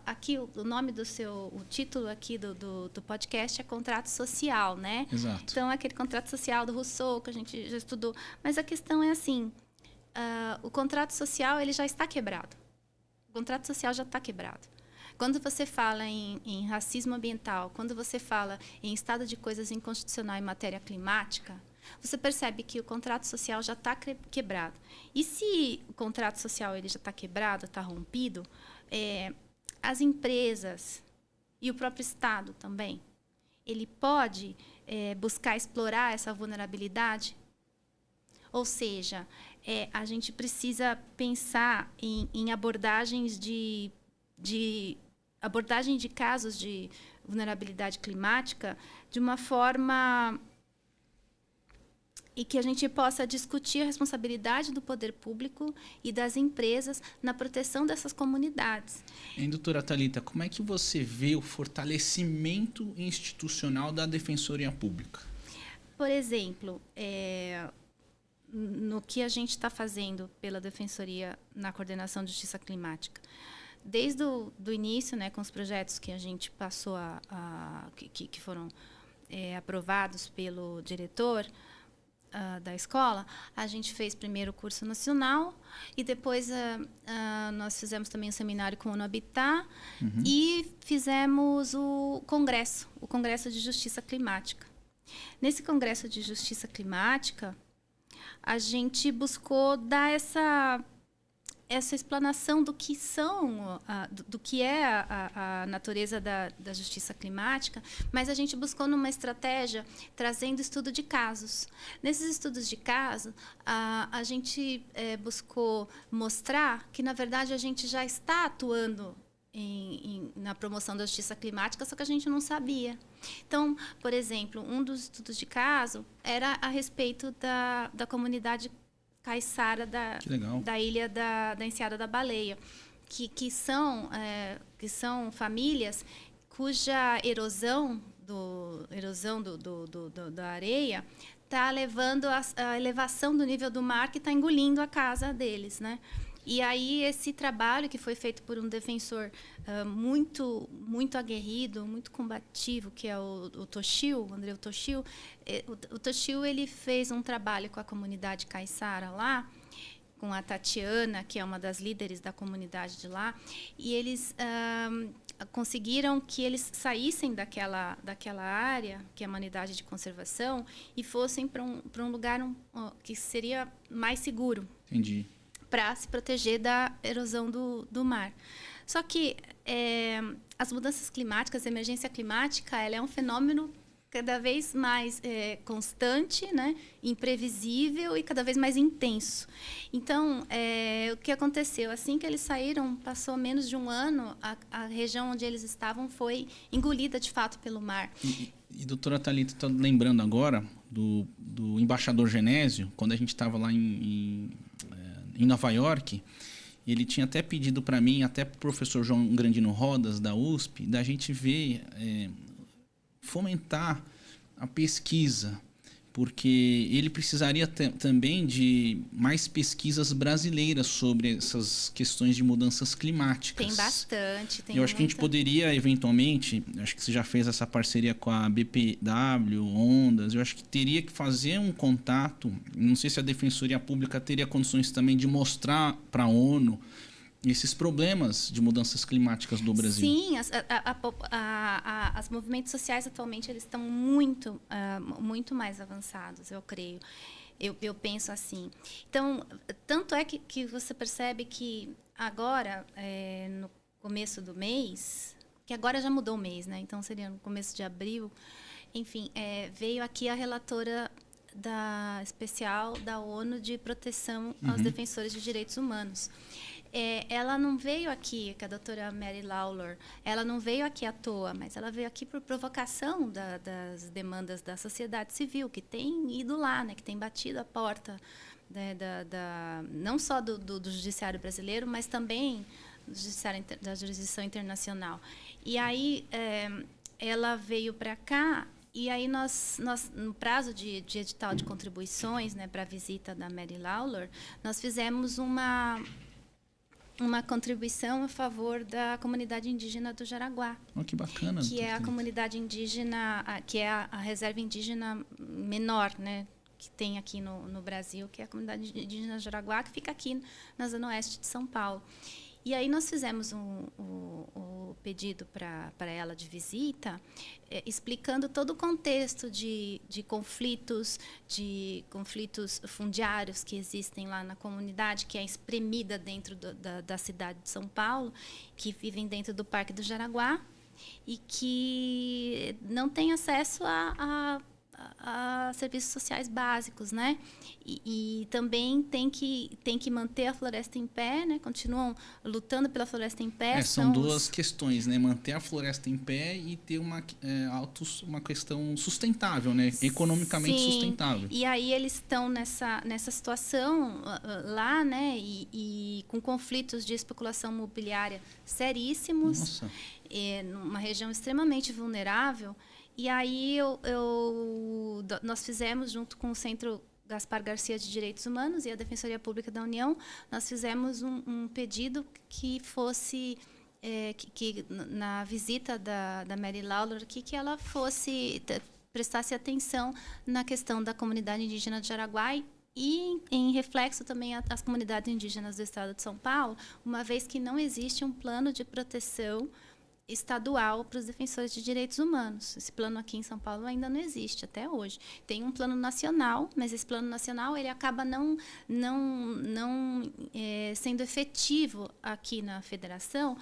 Aqui, o nome o título aqui do podcast é Contrato Social, né? Exato. Então, é aquele contrato social do Rousseau, que a gente já estudou. Mas a questão é assim, o contrato social ele já está quebrado. O contrato social já está quebrado. Quando você fala em racismo ambiental, quando você fala em estado de coisas inconstitucional em matéria climática, você percebe que o contrato social já está quebrado. E se o contrato social ele já está quebrado, está rompido, as empresas e o próprio Estado também, ele pode buscar explorar essa vulnerabilidade? Ou seja, a gente precisa pensar em abordagens abordagem de casos de vulnerabilidade climática de uma forma e que a gente possa discutir a responsabilidade do poder público e das empresas na proteção dessas comunidades. Doutora Thalita, como é que você vê o fortalecimento institucional da Defensoria Pública? Por exemplo, no que a gente está fazendo pela Defensoria na coordenação de justiça climática. Desde o início, né, com os projetos que a gente passou que foram aprovados pelo diretor da escola, a gente fez primeiro o curso nacional e depois nós fizemos também um seminário com o ONU Habitat e fizemos o Congresso de Justiça Climática. Nesse Congresso de Justiça Climática, a gente buscou dar essa explanação do que do que é a natureza da justiça climática, mas a gente buscou numa estratégia trazendo estudo de casos. Nesses estudos de caso, a gente buscou mostrar que, na verdade, a gente já está atuando na promoção da justiça climática, só que a gente não sabia. Então, por exemplo, um dos estudos de caso era a respeito da comunidade caiçara da ilha da Enseada da Baleia, que são famílias cuja erosão da areia está levando a elevação do nível do mar, que está engolindo a casa deles, né? E aí esse trabalho que foi feito por um defensor muito aguerrido, muito combativo, que é o Toshio, o André Toshio, ele fez um trabalho com a comunidade caiçara lá, com a Tatiana, que é uma das líderes da comunidade de lá, e eles conseguiram que eles saíssem daquela área, que é uma unidade de conservação, e fossem para um lugar que seria mais seguro. Entendi. Para se proteger da erosão do mar. Só que as mudanças climáticas, a emergência climática, ela é um fenômeno cada vez mais constante, né, imprevisível e cada vez mais intenso. Então, o que aconteceu? Assim que eles saíram, passou menos de um ano, a região onde eles estavam foi engolida, de fato, pelo mar. E doutora Thalita, estou lembrando agora do embaixador Genésio, quando a gente estava lá em Nova York, ele tinha até pedido para mim, até para o professor João Grandino Rodas, da USP, da gente ver, fomentar a pesquisa, porque ele precisaria também de mais pesquisas brasileiras sobre essas questões de mudanças climáticas. Tem bastante. Eu acho que a gente poderia, eventualmente, acho que você já fez essa parceria com a BPW, Ondas, eu acho que teria que fazer um contato, não sei se a Defensoria Pública teria condições também de mostrar para a ONU esses problemas de mudanças climáticas do Brasil. Sim, os movimentos sociais atualmente eles estão muito mais avançados, eu creio. Eu penso assim. Então, tanto é que você percebe que agora, no começo do mês, que agora já mudou o mês, né? Então seria no começo de abril, enfim, veio aqui a relatora especial da ONU de proteção aos defensores de direitos humanos. Ela não veio aqui, que a doutora Mary Lawlor, ela não veio aqui à toa, mas ela veio aqui por provocação das demandas da sociedade civil, que tem ido lá, né, que tem batido a porta, né, não só do judiciário brasileiro, mas também da jurisdição internacional. E aí ela veio para cá. E aí nós no prazo de edital de contribuições, né, para a visita da Mary Lawlor, nós fizemos uma contribuição a favor da comunidade indígena do Jaraguá. Oh, que bacana. Que é a comunidade indígena, que é a reserva indígena menor, né, que tem aqui no Brasil, que é a comunidade indígena do Jaraguá, que fica aqui na zona oeste de São Paulo. E aí nós fizemos o pedido para ela de visita, explicando todo o contexto de conflitos fundiários que existem lá na comunidade, que é espremida dentro da cidade de São Paulo, que vivem dentro do Parque do Jaraguá e que não têm acesso a serviços sociais básicos, né? E também tem que manter a floresta em pé, né? Continuam lutando pela floresta em pé. São duas questões, né? Manter a floresta em pé e ter uma questão sustentável, né? Economicamente sustentável. E aí eles estão nessa situação lá, né? E com conflitos de especulação imobiliária seríssimos. Nossa. Numa região extremamente vulnerável. E aí nós fizemos, junto com o Centro Gaspar Garcia de Direitos Humanos e a Defensoria Pública da União, nós fizemos um pedido que fosse, que na visita da Mary Lawlor aqui, que ela prestasse atenção na questão da comunidade indígena de Jaraguá e, em reflexo, também às comunidades indígenas do estado de São Paulo, uma vez que não existe um plano de proteção estadual para os defensores de direitos humanos. Esse plano aqui em São Paulo ainda não existe até hoje. Tem um plano nacional, mas esse plano nacional ele acaba não sendo efetivo aqui na federação,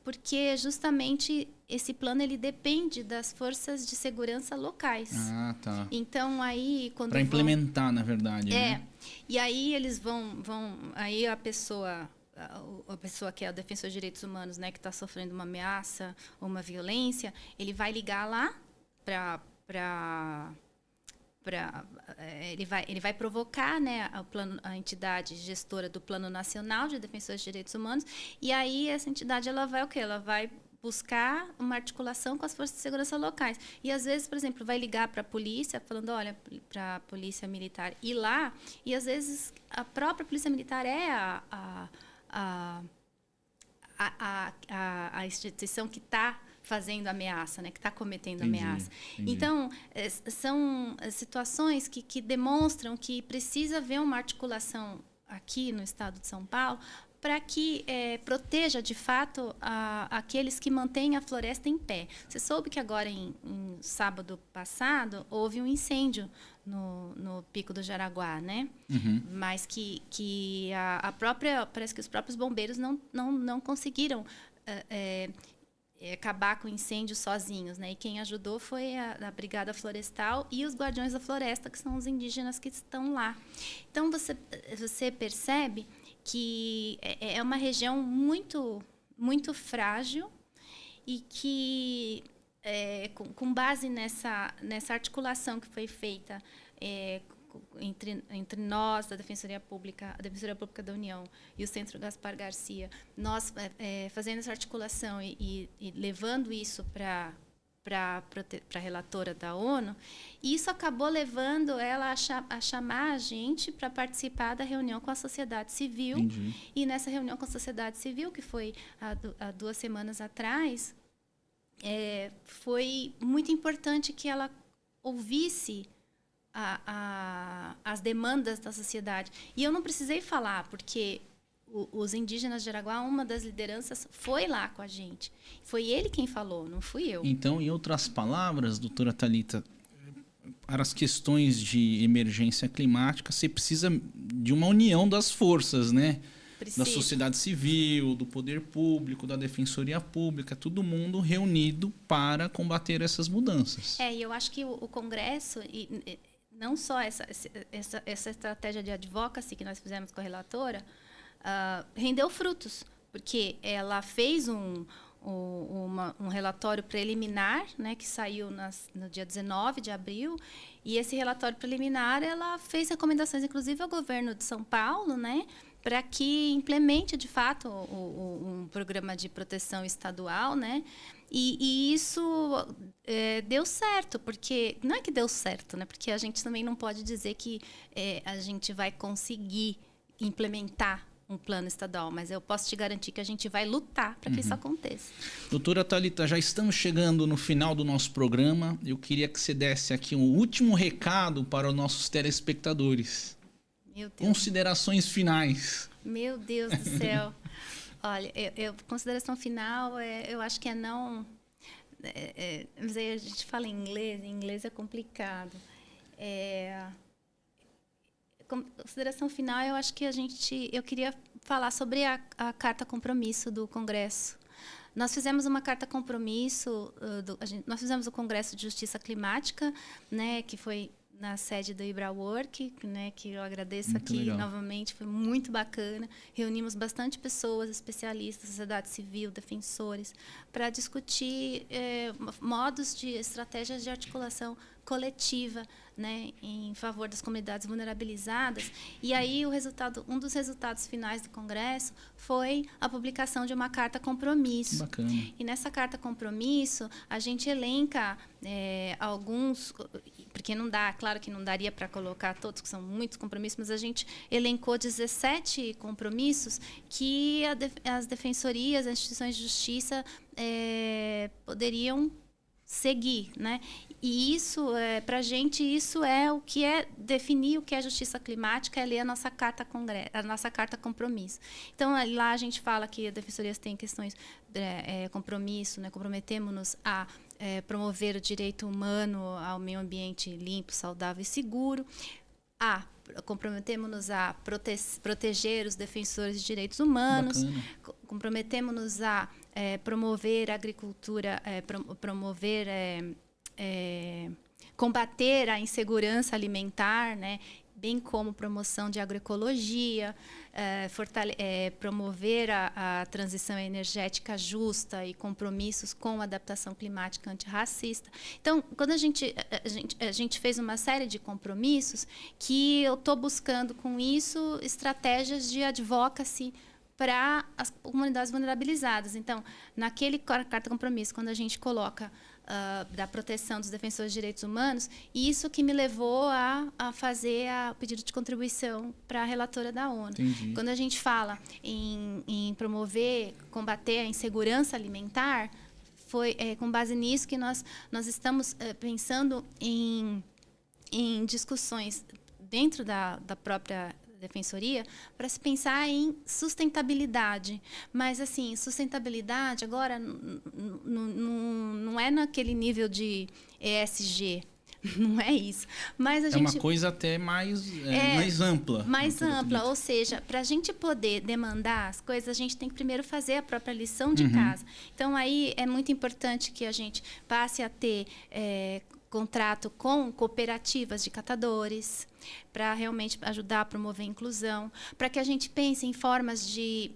porque justamente esse plano ele depende das forças de segurança locais. Ah, tá. Então aí quando para implementar, na verdade, né? E aí eles vão aí a pessoa que é o defensor de direitos humanos, né, que está sofrendo uma ameaça ou uma violência, ele vai ligar lá ele vai provocar, né, a entidade gestora do Plano Nacional de Defensores de Direitos Humanos, e aí essa entidade ela vai o quê? Ela vai buscar uma articulação com as forças de segurança locais. E, às vezes, por exemplo, vai ligar para a polícia, falando, olha, para a polícia militar ir lá, e, às vezes, a própria polícia militar é a instituição que está fazendo ameaça, né, que está cometendo ameaça. Entendi. Então, são situações que demonstram que precisa haver uma articulação aqui no estado de São Paulo, para que proteja, de fato, aqueles que mantêm a floresta em pé. Você soube que agora, em sábado passado, houve um incêndio no Pico do Jaraguá, né? Uhum. Mas que parece que os próprios bombeiros não conseguiram acabar com o incêndio sozinhos, né? E quem ajudou foi a Brigada Florestal e os Guardiões da Floresta, que são os indígenas que estão lá. Então, você percebe que é uma região muito, muito frágil e que, com base nessa articulação que foi feita entre nós, da Defensoria Pública da União e o Centro Gaspar Garcia, nós fazendo essa articulação e levando isso para a relatora da ONU, e isso acabou levando ela a chamar a gente para participar da reunião com a sociedade civil. Entendi. E nessa reunião com a sociedade civil, que foi há 2 semanas atrás, foi muito importante que ela ouvisse as demandas da sociedade. E eu não precisei falar, porque os indígenas de Jaraguá, uma das lideranças, foi lá com a gente. Foi ele quem falou, não fui eu. Então, em outras palavras, doutora Thalita, para as questões de emergência climática, você precisa de uma união das forças, né? Precisa. Da sociedade civil, do poder público, da defensoria pública, todo mundo reunido para combater essas mudanças. E eu acho que o Congresso, e não só essa estratégia de advocacy que nós fizemos com a relatora, rendeu frutos, porque ela fez um relatório preliminar, né, que saiu no dia 19 de abril, e esse relatório preliminar ela fez recomendações, inclusive, ao governo de São Paulo, né, para que implemente, de fato, um programa de proteção estadual, né, e isso deu certo, porque não é que deu certo, né, porque a gente também não pode dizer que a gente vai conseguir implementar um plano estadual, mas eu posso te garantir que a gente vai lutar para que isso aconteça. Doutora Thalita, já estamos chegando no final do nosso programa. Eu queria que você desse aqui um último recado para os nossos telespectadores. Meu Deus. Considerações finais. Meu Deus do céu. Olha, consideração final, eu acho que não... mas aí a gente fala em inglês é complicado. Consideração final, eu acho que eu queria falar sobre a carta compromisso do Congresso. Nós fizemos uma carta compromisso, nós fizemos o Congresso de Justiça Climática, né, que foi na sede do IBRAWork, né, que eu agradeço muito aqui legal. novamente, foi muito bacana. Reunimos bastante pessoas, especialistas, sociedade civil, defensores, para discutir modos de estratégias de articulação coletiva, né, em favor das comunidades vulnerabilizadas. E aí um dos resultados finais do Congresso foi a publicação de uma carta compromisso. Bacana. E nessa carta compromisso a gente elenca alguns, porque não dá, claro que não daria para colocar todos, que são muitos compromissos, mas a gente elencou 17 compromissos que as defensorias, as instituições de justiça poderiam seguir, né? E isso, para a gente, isso é o que é definir o que é justiça climática, é ler a nossa carta compromisso. Então, lá a gente fala que a defensoria tem questões compromisso, né? Comprometemos-nos a promover o direito humano ao meio ambiente limpo, saudável e seguro. Comprometemos-nos a proteger os defensores de direitos humanos. Bacana. Comprometemos-nos a promover a agricultura, combater a insegurança alimentar, né, bem como promoção de agroecologia, promover a transição energética justa e compromissos com a adaptação climática antirracista. Então, quando a gente fez uma série de compromissos que eu estou buscando com isso estratégias de advocacy para as comunidades vulnerabilizadas. Então, naquele carta compromisso, quando a gente coloca da proteção dos defensores de direitos humanos, isso que me levou a fazer o pedido de contribuição para a relatora da ONU. Entendi. Quando a gente fala em combater a insegurança alimentar, foi com base nisso que nós estamos pensando em discussões dentro da própria defensoria para se pensar em sustentabilidade. Mas, assim, sustentabilidade agora não é naquele nível de ESG. Não é isso. Mas a gente... uma coisa até mais ampla. Mais ampla, ou seja, para a gente poder demandar as coisas, a gente tem que primeiro fazer a própria lição de casa. Então, aí é muito importante que a gente passe a ter contrato com cooperativas de catadores, para realmente ajudar a promover a inclusão, para que a gente pense em formas de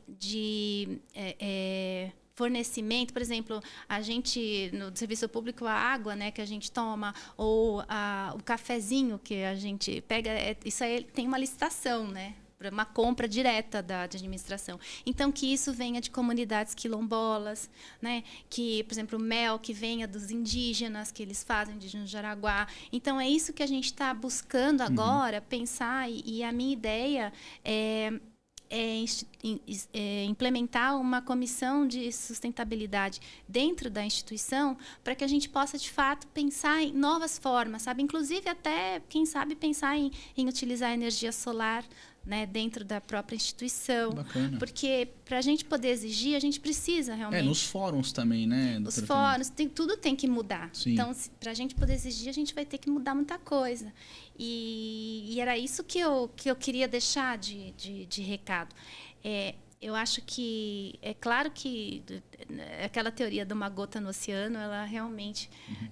fornecimento, por exemplo, a gente no serviço público, a água, né, que a gente toma, ou o cafezinho que a gente pega, isso aí tem uma licitação, né, para uma compra direta da administração. Então, que isso venha de comunidades quilombolas, né, que, por exemplo, o mel que venha dos indígenas, que eles fazem, indígenas de Jaraguá. Então, é isso que a gente está buscando agora, pensar, e a minha ideia é implementar uma comissão de sustentabilidade dentro da instituição para que a gente possa, de fato, pensar em novas formas, sabe? Inclusive, até, quem sabe, pensar em utilizar a energia solar, né, dentro da própria instituição. Bacana. Porque, para a gente poder exigir, a gente precisa realmente... nos fóruns também, né? Os fóruns, tudo tem que mudar. Sim. Então, para a gente poder exigir, a gente vai ter que mudar muita coisa. E era isso que eu queria deixar de recado. Eu acho que... É claro que aquela teoria de uma gota no oceano, ela realmente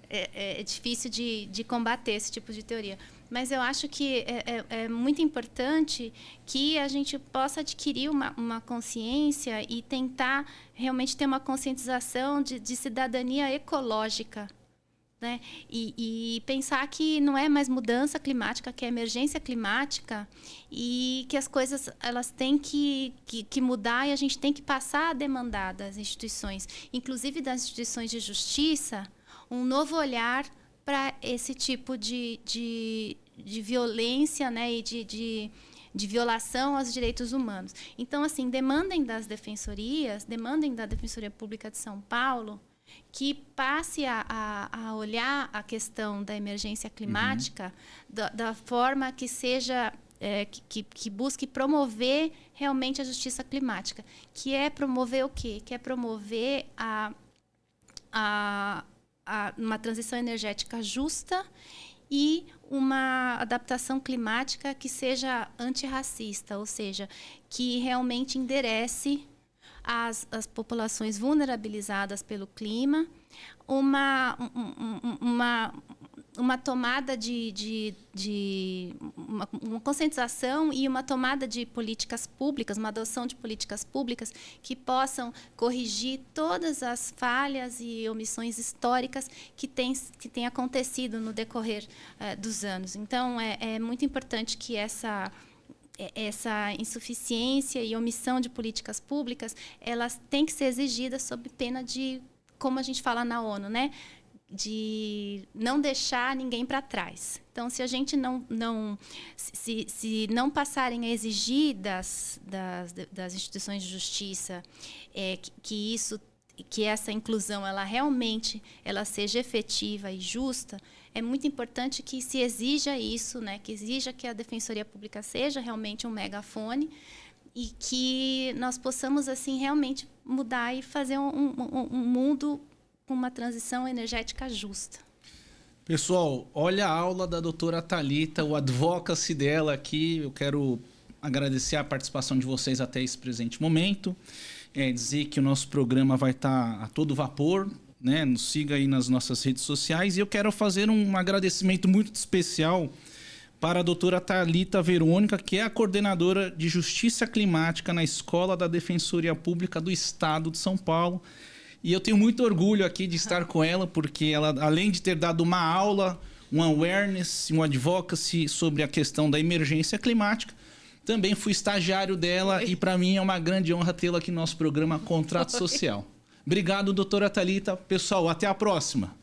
é difícil de combater esse tipo de teoria. Mas eu acho que é muito importante que a gente possa adquirir uma consciência e tentar realmente ter uma conscientização de cidadania ecológica, né? E pensar que não é mais mudança climática, que é emergência climática, e que as coisas elas têm que mudar, e a gente tem que passar a demandar das instituições, inclusive das instituições de justiça, um novo olhar para esse tipo de violência, né, e de violação aos direitos humanos. Então, assim, demandem da Defensoria Pública de São Paulo que passe a olhar a questão da emergência climática da forma que seja... que busque promover realmente a justiça climática. Que é promover o quê? Que é promover uma transição energética justa e uma adaptação climática que seja antirracista, ou seja, que realmente enderece as populações vulnerabilizadas pelo clima, uma tomada uma conscientização e uma tomada de políticas públicas, uma adoção de políticas públicas que possam corrigir todas as falhas e omissões históricas que têm acontecido no decorrer dos anos. Então, é muito importante que essa insuficiência e omissão de políticas públicas, elas têm que ser exigidas sob pena de, como a gente fala na ONU, né, de não deixar ninguém para trás. Então, se a gente se não passarem a exigir das instituições de justiça que essa inclusão ela realmente seja efetiva e justa, é muito importante que se exija isso, né? Que exija que a Defensoria Pública seja realmente um megafone e que nós possamos assim realmente mudar e fazer um mundo com uma transição energética justa. Pessoal, olha a aula da doutora Thalita, o advocacy dela aqui. Eu quero agradecer a participação de vocês até esse presente momento. Dizer que o nosso programa vai estar a todo vapor, né? Nos siga aí nas nossas redes sociais. E eu quero fazer um agradecimento muito especial para a doutora Thalita Verônica, que é a coordenadora de Justiça Climática na Escola da Defensoria Pública do Estado de São Paulo. E eu tenho muito orgulho aqui de estar com ela, porque ela, além de ter dado uma aula, um awareness, um advocacy sobre a questão da emergência climática, também fui estagiário dela e para mim é uma grande honra tê-la aqui no nosso programa Contrato Social. Obrigado, doutora Thalita. Pessoal, até a próxima.